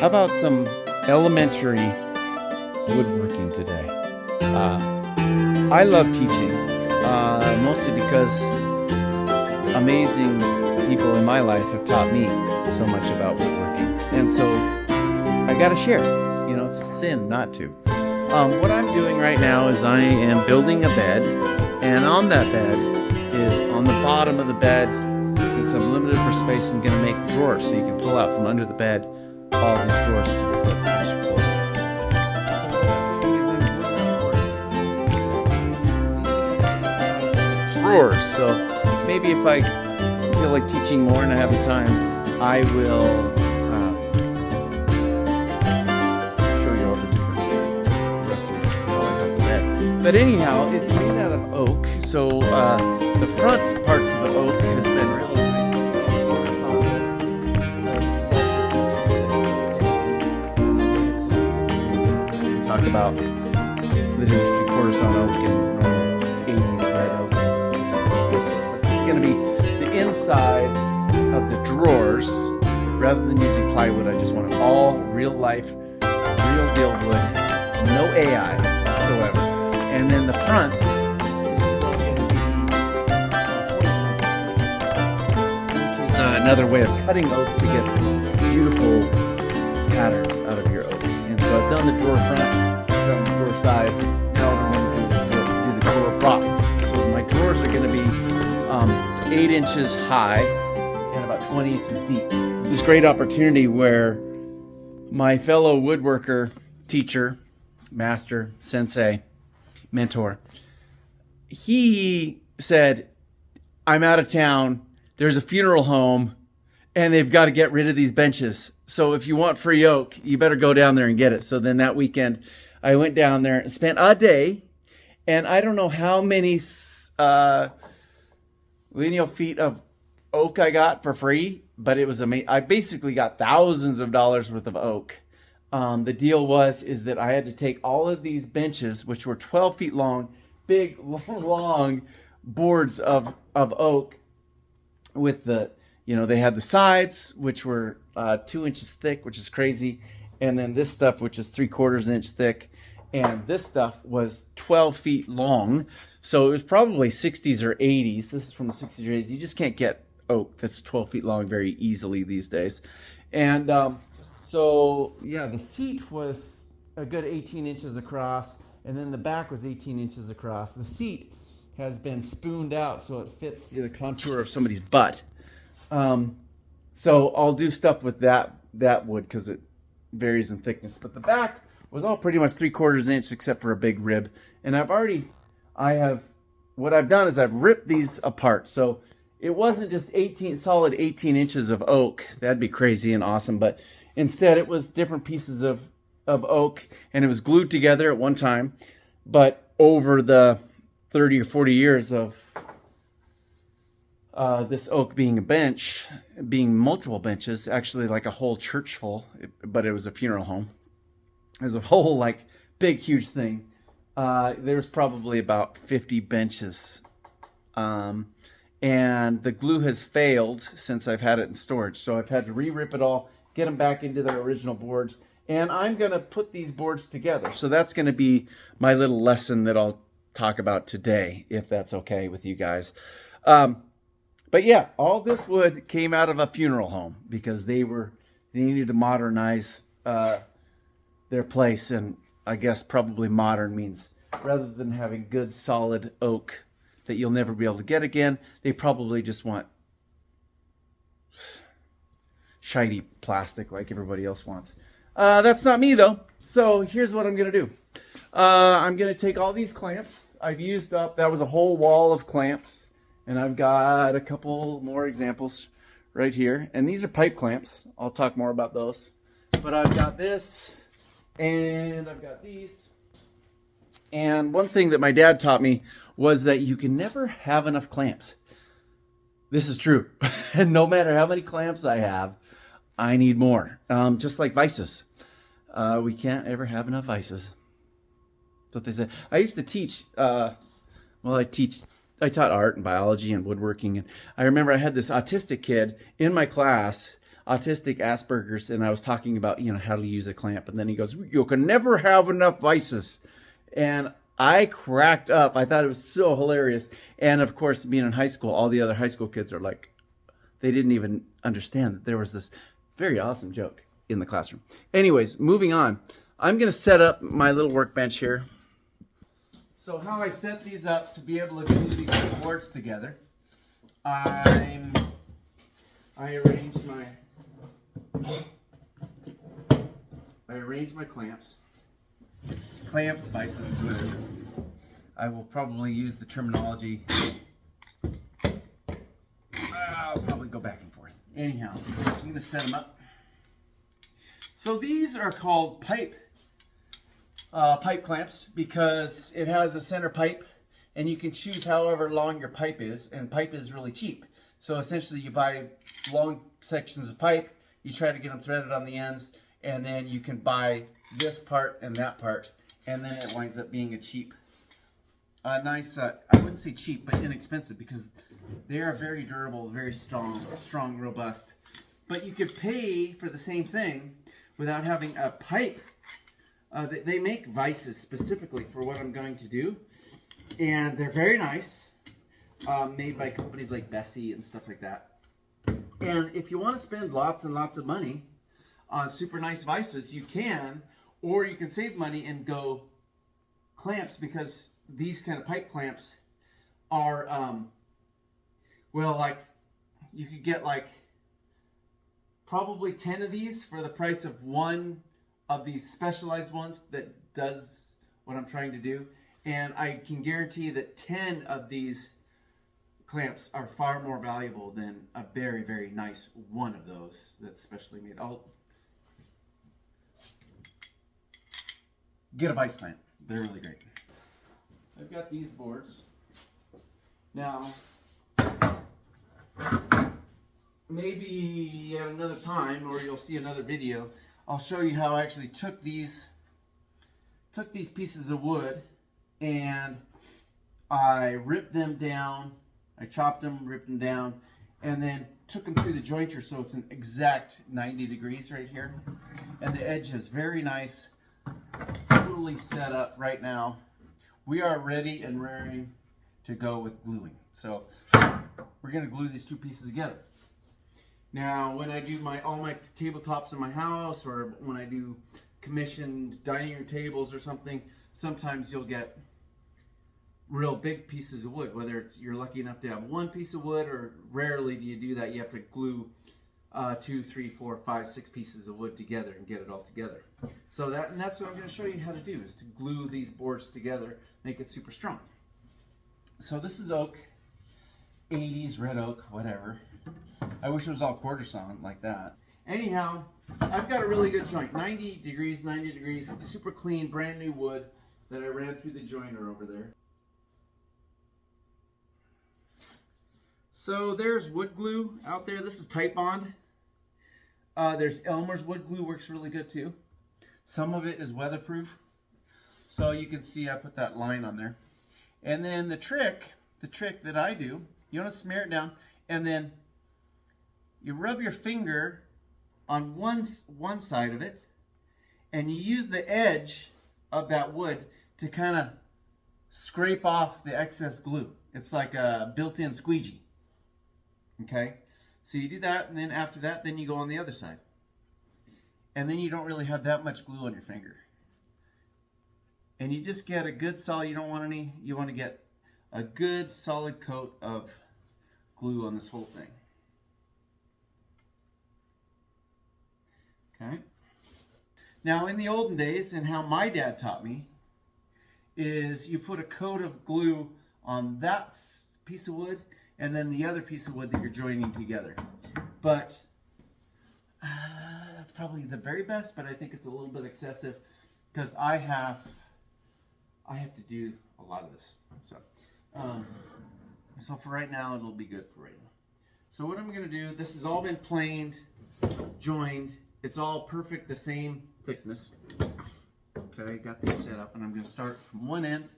How about some elementary woodworking today? I love teaching, mostly because amazing people in my life have taught me so much about woodworking. And so I gotta share. You know, it's a sin not to. What I'm doing right now is I am building a bed, and on that bed is, on the bottom of the bed, since I'm limited for space, I'm gonna make drawers so you can pull out from under the bed all these drawers to put extra clothes in. Drawers. So maybe if I feel like teaching more and I have the time, I will show you all the different rest of how I got the bed. But anyhow, it's made out of oak. So the front parts of the oak has been really nice. Talk about the difference between 3/4 sawn oak and normal 80s red oak. But this is going to be the inside of the drawers. Rather than using plywood, I just want it all real life, real deal wood, no AI whatsoever. And then the fronts, this is all going to be which is another way of cutting oak to get beautiful patterns out of your oak. And so I've done the drawer front, done the drawer sides. Now what I'm going to do is do the drawer bottoms. So my drawers are going to be 8 inches high and about 20 inches deep. This great opportunity where my fellow woodworker, teacher, master, sensei, mentor, he said, I'm out of town, there's a funeral home, and they've got to get rid of these benches. So if you want free oak, you better go down there and get it. So then that weekend, I went down there and spent a day, and I don't know how many lineal feet of oak I got for free, but it was amazing. I basically got thousands of dollars worth of oak. The deal is that I had to take all of these benches, which were 12 feet long, big, long boards of oak with the, they had the sides, which were 2 inches thick, which is crazy. And then this stuff, which is 3/4 inch thick. And this stuff was 12 feet long. So it was probably 60s or 80s. This is from the 60s or 80s. You just can't get oak that's 12 feet long very easily these days. And so, yeah, the seat was a good 18 inches across. And then the back was 18 inches across. The seat has been spooned out so it fits the contour of somebody's butt. So I'll do stuff with that wood because it varies in thickness. But the back was all pretty much 3/4 inch except for a big rib. And what I've done is I've ripped these apart. So it wasn't just solid 18 inches of oak. That'd be crazy and awesome. But instead it was different pieces of oak, and it was glued together at one time. But over the 30 or 40 years of this oak being a bench, being multiple benches, actually like a whole church full, but it was a funeral home. It was a whole big, huge thing. There's probably about 50 benches. And the glue has failed since I've had it in storage. So I've had to re-rip it all, get them back into their original boards. And I'm going to put these boards together. So that's going to be my little lesson that I'll talk about today, if that's okay with you guys. But yeah, all this wood came out of a funeral home because they needed to modernize their place. And I guess probably modern means rather than having good solid oak that you'll never be able to get again, they probably just want shiny plastic like everybody else wants. That's not me though. So here's what I'm going to do. I'm going to take all these clamps. I've used up, that was a whole wall of clamps. And I've got a couple more examples right here. And these are pipe clamps. I'll talk more about those. But I've got this, and I've got these. And one thing that my dad taught me was that you can never have enough clamps. This is true. And no matter how many clamps I have, I need more. Just like vices. We can't ever have enough vices. That's what they say. I used to teach, I taught art and biology and woodworking. And I remember I had this autistic kid in my class. autistic Asperger's, and I was talking about, how to use a clamp. And then he goes, "You can never have enough vices." And I cracked up. I thought it was so hilarious. And of course, being in high school, all the other high school kids are like, they didn't even understand that there was this very awesome joke in the classroom. Anyways, moving on. I'm going to set up my little workbench here. So how I set these up to be able to glue these two boards together, I arrange my clamps. Clamp spices, whatever. I will probably use the terminology. I'll probably go back and forth. Anyhow, I'm going to set them up. So these are called pipe clamps because it has a center pipe, and you can choose however long your pipe is, and pipe is really cheap. So essentially you buy long sections of pipe, you try to get them threaded on the ends, and then you can buy this part and that part, and then it winds up being a cheap, nice, I wouldn't say cheap, but inexpensive, because they are very durable, very strong, robust. But you could pay for the same thing without having a pipe. They make vices specifically for what I'm going to do, and they're very nice, made by companies like Bessie and stuff like that. And if you want to spend lots and lots of money on super nice vices, you can, or you can save money and go clamps, because these kind of pipe clamps are, well, like, you could get like probably 10 of these for the price of one of these specialized ones that does what I'm trying to do. And I can guarantee that 10 of these clamps are far more valuable than a very, very nice one of those that's specially made. I'll get a vice clamp. They're really great. I've got these boards. Now, maybe at another time, or you'll see another video, I'll show you how I actually took these pieces of wood and I ripped them down. I chopped them, ripped them down, and then took them through the jointer so it's an exact 90 degrees right here. And the edge is very nice, totally set up right now. We are ready and raring to go with gluing. So we're going to glue these two pieces together. Now, when I do all my tabletops in my house, or when I do commissioned dining room tables or something, sometimes you'll get real big pieces of wood, whether it's you're lucky enough to have one piece of wood, or rarely do you do that. You have to glue 2, 3, 4, 5, 6 pieces of wood together and get it all together. So that's what I'm going to show you how to do, is to glue these boards together, make it super strong. So this is oak, 80s red oak, whatever. I wish it was all quarter sawn like that. Anyhow, I've got a really good joint, 90 degrees, super clean, brand new wood that I ran through the joiner over there. So there's wood glue out there. This is Type Bond. There's Elmer's wood glue, works really good too. Some of it is weatherproof. So you can see I put that line on there. And then the trick that I do, you want to smear it down, and then you rub your finger on one side of it, and you use the edge of that wood to kind of scrape off the excess glue. It's like a built-in squeegee. Okay, so you do that, and then after that, then you go on the other side. And then you don't really have that much glue on your finger. And you just get a good solid, you want to get a good solid coat of glue on this whole thing. Okay. Now, in the olden days, and how my dad taught me, is you put a coat of glue on that piece of wood, and then the other piece of wood that you're joining together. But that's probably the very best, but I think it's a little bit excessive, because I have to do a lot of this. So for right now, it'll be good for right now. So what I'm going to do, this has all been planed, joined. It's all perfect, the same thickness. Okay, got these set up, and I'm going to start from one end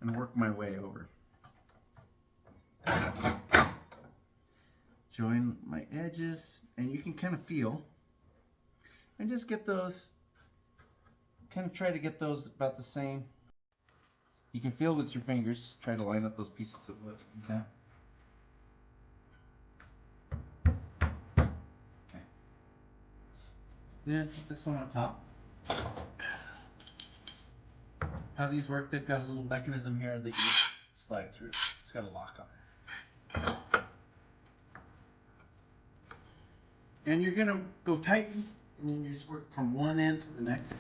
and work my way over. join my edges, and you can kind of feel, and just get those, kind of try to get those about the same. You can feel with your fingers, try to line up those pieces of wood. Okay. Okay. Then put this one on top. How these work, they've got a little mechanism here that you slide through. It's got a lock on it. And you're gonna go tighten, and then you just work from one end to the next.